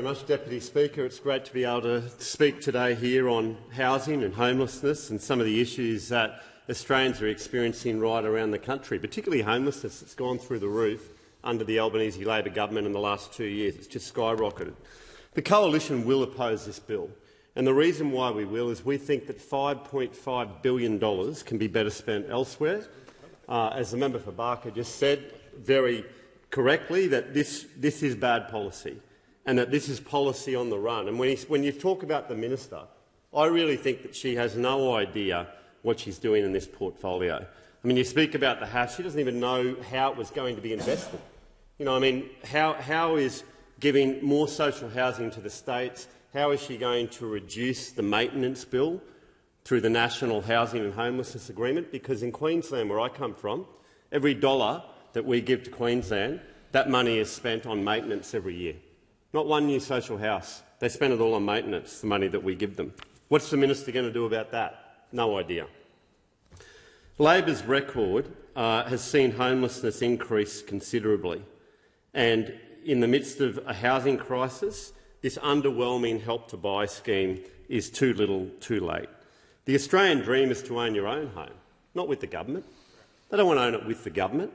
very much, Deputy Speaker. It's great to be able to speak today here on housing and homelessness and some of the issues that Australians are experiencing right around the country, particularly homelessness. It's gone through the roof under the Albanese Labor government in the last 2 years. It's just skyrocketed. The Coalition will oppose this bill, and the reason why we will is we think that $5.5 billion can be better spent elsewhere. As the member for Barker just said very correctly, that this is bad policy and that this is policy on the run. And when you talk about the minister, I really think that she has no idea what she's doing in this portfolio. I mean, you speak about the house, she doesn't even know how it was going to be invested. You know, I mean, how is giving more social housing to the states, how is she going to reduce the maintenance bill through the National Housing and Homelessness Agreement? Because in Queensland, where I come from, every dollar that we give to Queensland, that money is spent on maintenance every year. Not one new social house. They spend it all on maintenance, the money that we give them. What's the minister going to do about that? No idea. Labor's record has seen homelessness increase considerably, and in the midst of a housing crisis, this underwhelming Help to Buy scheme is too little, too late. The Australian dream is to own your own home, not with the government. They don't want to own it with the government.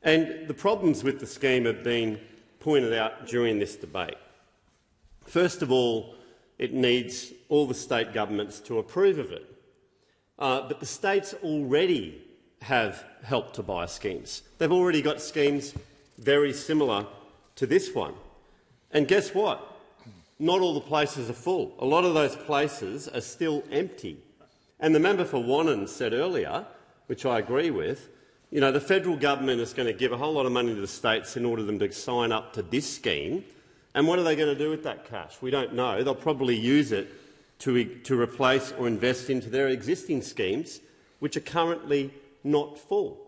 And the problems with the scheme have been pointed out during this debate. First of all, it needs all the state governments to approve of it. But the states already have Help to Buy schemes. They've already got schemes very similar to this one. And guess what? Not all the places are full. A lot of those places are still empty. And the member for Wannon said earlier, which I agree with, you know, the federal government is going to give a whole lot of money to the states in order for them to sign up to this scheme. And what are they going to do with that cash? We don't know. They'll probably use it to replace or invest into their existing schemes, which are currently not full.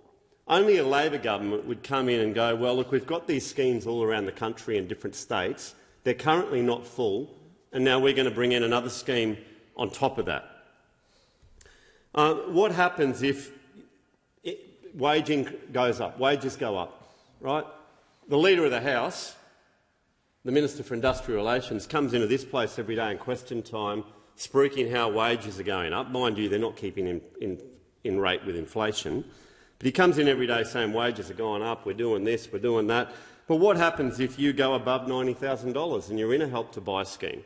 Only a Labor government would come in and go, well, look, we've got these schemes all around the country in different states. They're currently not full, and now we're going to bring in another scheme on top of that. What happens if waging goes up, wages go up, right? The Leader of the House, the Minister for Industrial Relations, comes into this place every day in question time, spruiking how wages are going up. Mind you, they're not keeping in rate with inflation. But he comes in every day saying wages are going up, we're doing this, we're doing that. But what happens if you go above $90,000 and you're in a Help to Buy scheme?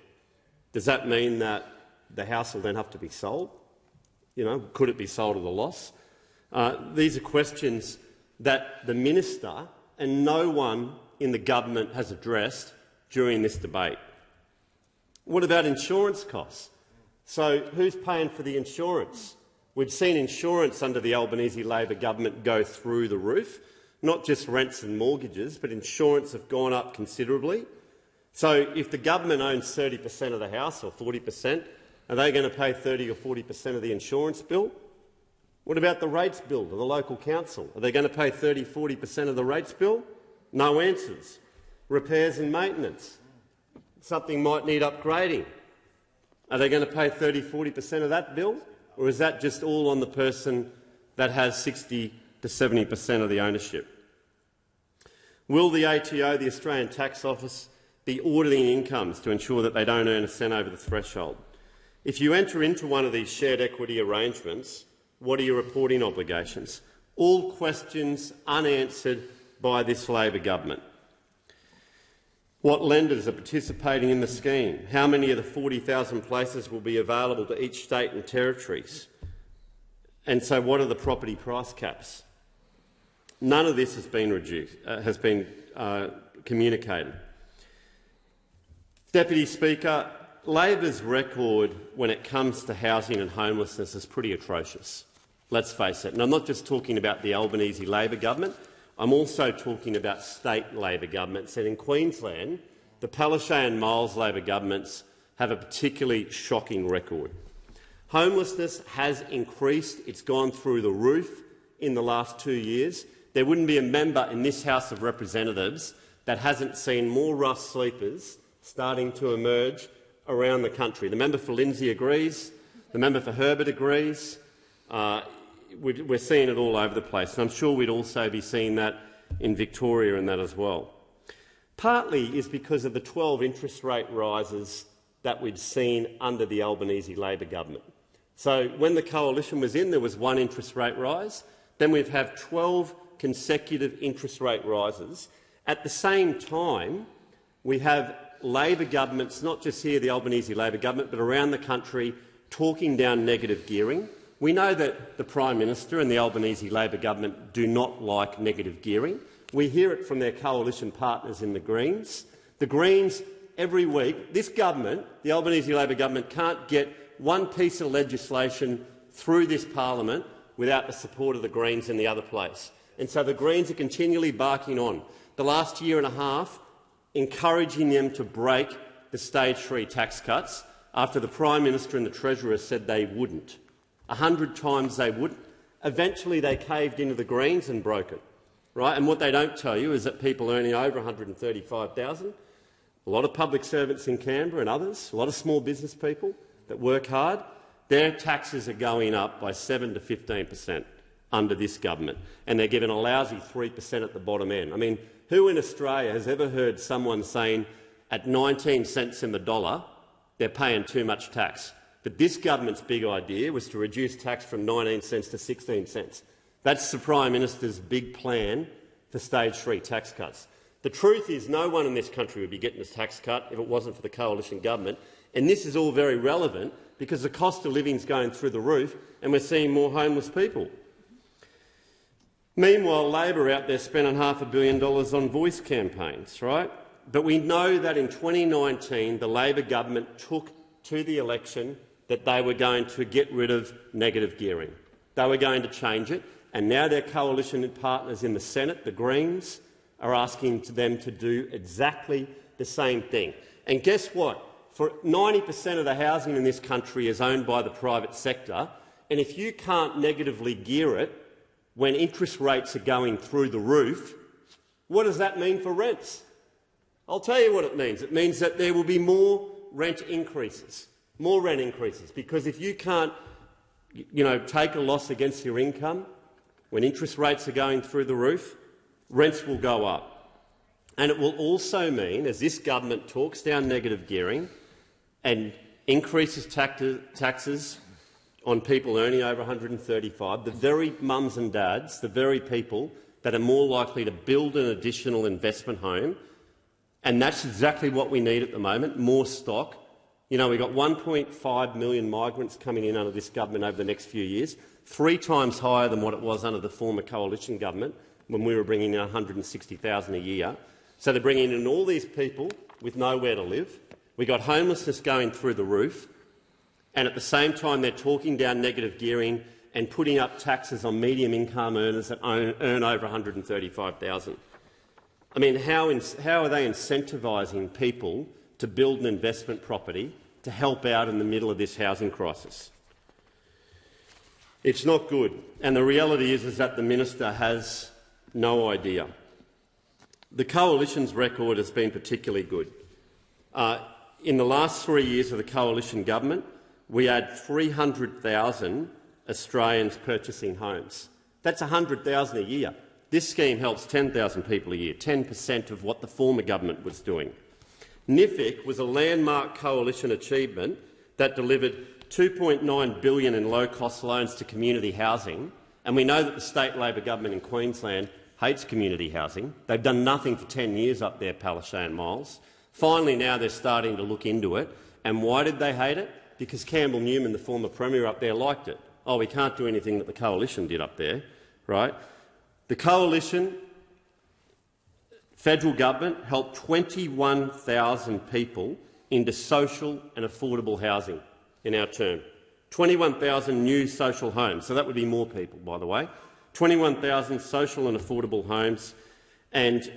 Does that mean that the house will then have to be sold? You know, could it be sold at a loss? These are questions that the minister and no one in the government has addressed during this debate. What about insurance costs? So who's paying for the insurance? We've seen insurance under the Albanese Labor government go through the roof. Not just rents and mortgages, but insurance have gone up considerably. So if the government owns 30% of the house or 40%, are they going to pay 30 or 40% of the insurance bill? What about the rates bill to the local council? Are they going to pay 30, 40% of the rates bill? No answers. Repairs and maintenance. Something might need upgrading. Are they going to pay 30, 40% of that bill? Or is that just all on the person that has 60 to 70% of the ownership? Will the ATO, the Australian Tax Office, be auditing incomes to ensure that they don't earn a cent over the threshold? If you enter into one of these shared equity arrangements, what are your reporting obligations? All questions unanswered by this Labor government. What lenders are participating in the scheme? How many of the 40,000 places will be available to each state and territories? And so what are the property price caps? None of this has been communicated. Deputy Speaker, Labor's record when it comes to housing and homelessness is pretty atrocious. Let's face it. And I'm not just talking about the Albanese Labor government. I'm also talking about state Labor governments. And in Queensland, the Palaszczuk and Miles Labor governments have a particularly shocking record. Homelessness has increased. It's gone through the roof in the last 2 years. There wouldn't be a member in this House of Representatives that hasn't seen more rough sleepers starting to emerge around the country. The member for Lindsay agrees. The member for Herbert agrees. We're seeing it all over the place, and I'm sure we'd also be seeing that in Victoria and that as well. Partly is because of the 12 interest rate rises that we'd seen under the Albanese Labor government. So when the coalition was in, there was one interest rate rise. Then we've had 12 consecutive interest rate rises. At the same time, we have Labor governments, not just here, the Albanese Labor government, but around the country, talking down negative gearing. We know that the Prime Minister and the Albanese Labor government do not like negative gearing. We hear it from their coalition partners in the Greens. The Greens, every week, this government, the Albanese Labor government, can't get one piece of legislation through this parliament without the support of the Greens in the other place. And so the Greens are continually barking on, the last year and a half, encouraging them to break the stage 3 tax cuts after the Prime Minister and the Treasurer said they wouldn't. 100 times they wouldn't. Eventually they caved into the Greens and broke it. Right? And what they don't tell you is that people earning over $135,000, a lot of public servants in Canberra and others, a lot of small business people that work hard, their taxes are going up by 7 to 15% under this government, and they're given a lousy 3% at the bottom end. I mean, who in Australia has ever heard someone saying at 19 cents in the dollar they're paying too much tax? But this government's big idea was to reduce tax from 19 cents to 16 cents. That's the Prime Minister's big plan for stage 3 tax cuts. The truth is no one in this country would be getting this tax cut if it wasn't for the coalition government, and this is all very relevant because the cost of living is going through the roof and we're seeing more homeless people. Meanwhile, Labor out there spending $500 million on voice campaigns, right? But we know that in 2019 the Labor government took to the election that they were going to get rid of negative gearing. They were going to change it, and now their coalition partners in the Senate, the Greens, are asking them to do exactly the same thing. And guess what? For 90% of the housing in this country is owned by the private sector, and if you can't negatively gear it when interest rates are going through the roof, what does that mean for rents? I'll tell you what it means. It means that there will be more rent increases, because if you can't take a loss against your income when interest rates are going through the roof, rents will go up. And it will also mean, as this government talks down negative gearing and increases taxes on people earning over 135, the very mums and dads, the very people that are more likely to build an additional investment home, and that's exactly what we need at the moment, more stock. We've got 1.5 million migrants coming in under this government over the next few years, 3 times higher than what it was under the former coalition government when we were bringing in 160,000 a year. So they're bringing in all these people with nowhere to live. We've got homelessness going through the roof, and at the same time they're talking down negative gearing and putting up taxes on medium income earners that earn over 135,000. I mean, how are they incentivising people to build an investment property to help out in the middle of this housing crisis? It's not good, and the reality is that the minister has no idea. The coalition's record has been particularly good. In the last 3 years of the coalition government, we had 300,000 Australians purchasing homes. That's 100,000 a year. This scheme helps 10,000 people a year, 10% of what the former government was doing. NIFIC was a landmark coalition achievement that delivered $2.9 billion in low-cost loans to community housing, and we know that the state Labor government in Queensland hates community housing. They've done nothing for 10 years up there, Palaszczuk and Miles. Finally, now they're starting to look into it. And why did they hate it? Because Campbell Newman, the former Premier up there, liked it. Oh, we can't do anything that the coalition did up there, right? The coalition, federal government, helped 21,000 people into social and affordable housing in our term. 21,000 new social homes. So that would be more people, by the way. 21,000 social and affordable homes. And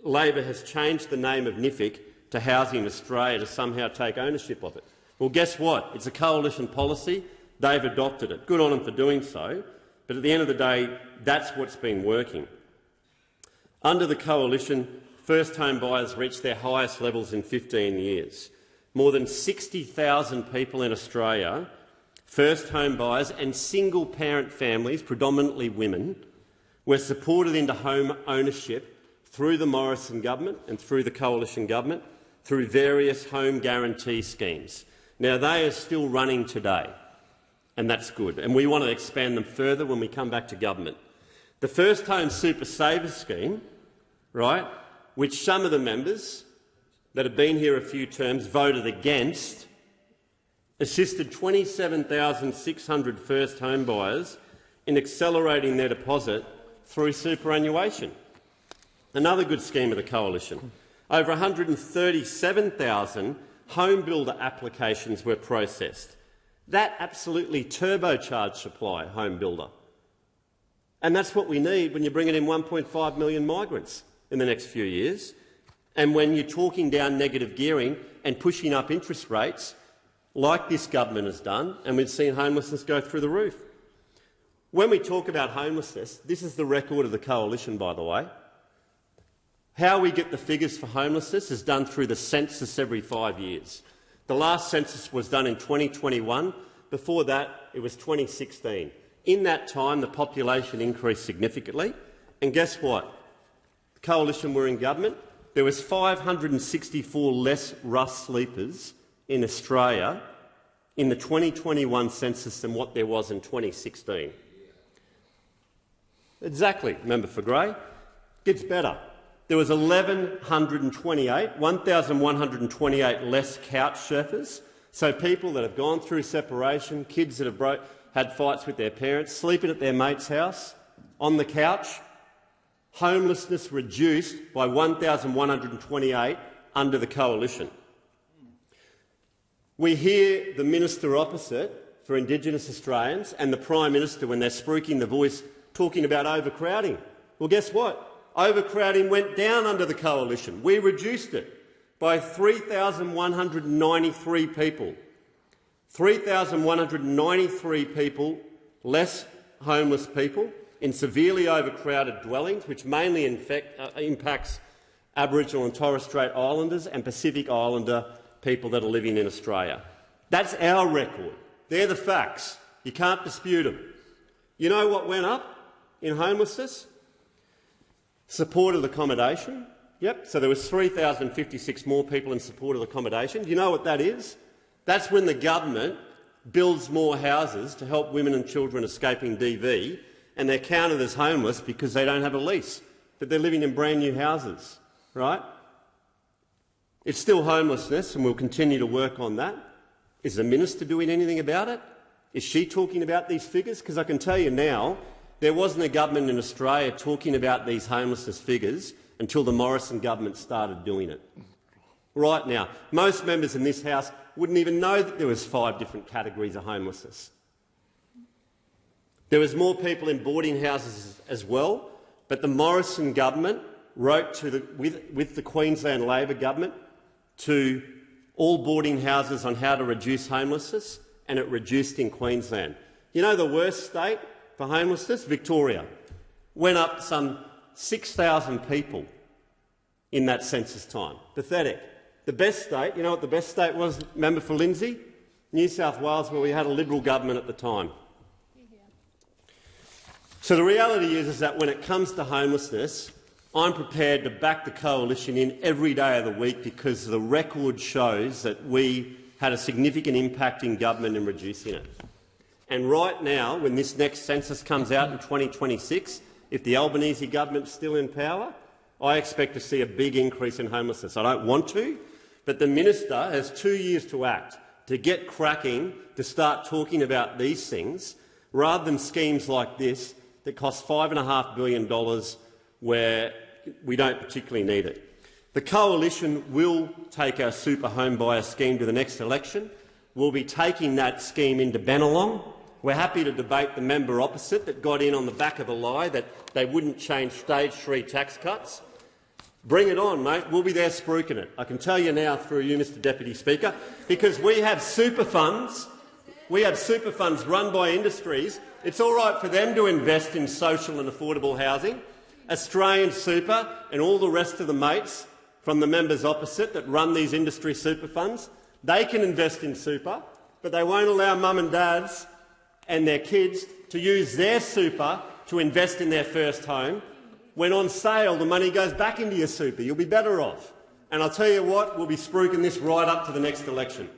Labor has changed the name of NIFIC to Housing Australia to somehow take ownership of it. Well, guess what? It's a coalition policy. They've adopted it. Good on them for doing so. But at the end of the day, that's what's been working. Under the coalition, first home buyers reached their highest levels in 15 years. More than 60,000 people in Australia, first home buyers and single-parent families, predominantly women, were supported into home ownership through the Morrison government and through the coalition government through various home guarantee schemes. Now, they are still running today, and that's good, and we want to expand them further when we come back to government. The First Home Super Saver scheme, right, which some of the members that have been here a few terms voted against, assisted 27,600 first home buyers in accelerating their deposit through superannuation. Another good scheme of the coalition. Over 137,000 home builder applications were processed. That absolutely turbocharged supply, home builder. And that's what we need when you're bringing in 1.5 million migrants in the next few years, and when you're talking down negative gearing and pushing up interest rates like this government has done, and we've seen homelessness go through the roof. When we talk about homelessness, this is the record of the coalition, by the way. How we get the figures for homelessness is done through the census every 5 years. The last census was done in 2021. Before that, it was 2016. In that time, the population increased significantly. And guess what? The coalition were in government. There was 564 less rough sleepers in Australia in the 2021 census than what there was in 2016. Exactly, member for Grey. Gets better. There was 1,128 less couch surfers, so people that have gone through separation, kids that have had fights with their parents, sleeping at their mate's house, on the couch. Homelessness reduced by 1,128 under the coalition. We hear the minister opposite for Indigenous Australians and the Prime Minister, when they're spruiking the voice, talking about overcrowding. Well, guess what? Overcrowding went down under the coalition. We reduced it by 3,193 people. 3,193 people less homeless people in severely overcrowded dwellings, which mainly impacts Aboriginal and Torres Strait Islanders and Pacific Islander people that are living in Australia. That's our record. They're the facts. You can't dispute them. You know what went up in homelessness? Supported accommodation. Yep, so there was 3,056 more people in supported accommodation. Do you know what that is? That's when the government builds more houses to help women and children escaping DV, and they're counted as homeless because they don't have a lease, but they're living in brand new houses, right? It's still homelessness, and we'll continue to work on that. Is the minister doing anything about it? Is she talking about these figures? Because I can tell you now, there wasn't a government in Australia talking about these homelessness figures until the Morrison government started doing it. Right now, most members in this House wouldn't even know that there was 5 different categories of homelessness. There was more people in boarding houses as well, but the Morrison government wrote with the Queensland Labor government to all boarding houses on how to reduce homelessness, and it reduced in Queensland. You know the worst state for homelessness? Victoria. Went up some 6,000 people in that census time. Pathetic. The best state, you know what the best state was, member for Lindsay? New South Wales, where we had a Liberal government at the time. So the reality is that when it comes to homelessness, I'm prepared to back the coalition in every day of the week, because the record shows that we had a significant impact in government in reducing it. And right now, when this next census comes out in 2026, if the Albanese government's still in power, I expect to see a big increase in homelessness. I don't want to, but the minister has 2 years to act, to get cracking, to start talking about these things, rather than schemes like this that cost $5.5 billion where we don't particularly need it. The coalition will take our super home buyer scheme to the next election. We'll be taking that scheme into Bennelong. We're happy to debate the member opposite that got in on the back of a lie that they wouldn't change stage 3 tax cuts. Bring it on, mate. We'll be there spruiking it. I can tell you now through you, Mr Deputy Speaker, because we have super funds. We have super funds run by industries. It's all right for them to invest in social and affordable housing. Australian Super and all the rest of the mates from the members opposite that run these industry super funds, they can invest in super, but they won't allow mum and dads and their kids to use their super to invest in their first home. when on sale the money goes back into your super. You'll be better off. And I'll tell you what, we'll be spruiking this right up to the next election.